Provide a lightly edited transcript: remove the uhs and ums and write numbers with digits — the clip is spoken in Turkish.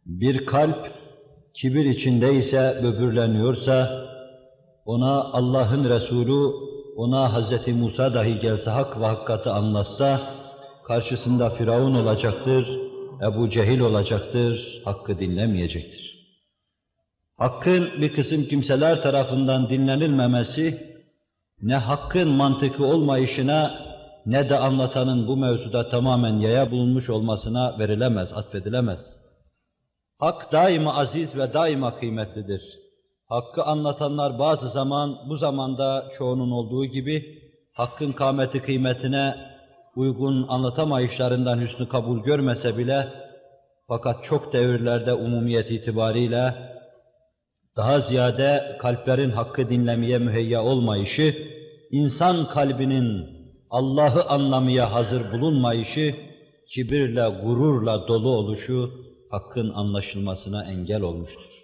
Bir kalp kibir içindeyse, böbürleniyorsa, ona Allah'ın Resulü, ona Hz. Musa dahi gelse hak ve hakikati anlatsa, karşısında Firavun olacaktır, Ebu Cehil olacaktır, hakkı dinlemeyecektir. Hakkın bir kısım kimseler tarafından dinlenilmemesi, ne hakkın mantıkı olmayışına, ne de anlatanın bu mevzuda tamamen yaya bulunmuş olmasına verilemez, atfedilemez. Hak daima aziz ve daima kıymetlidir. Hakkı anlatanlar bazı zaman, bu zamanda çoğunun olduğu gibi, hakkın kâmeti kıymetine uygun anlatamayışlarından hüsnü kabul görmese bile, fakat çok devirlerde umumiyet itibariyle, daha ziyade kalplerin hakkı dinlemeye müheyya olmayışı, insan kalbinin Allah'ı anlamaya hazır bulunmayışı, kibirle, gururla dolu oluşu, hakkın anlaşılmasına engel olmuştur.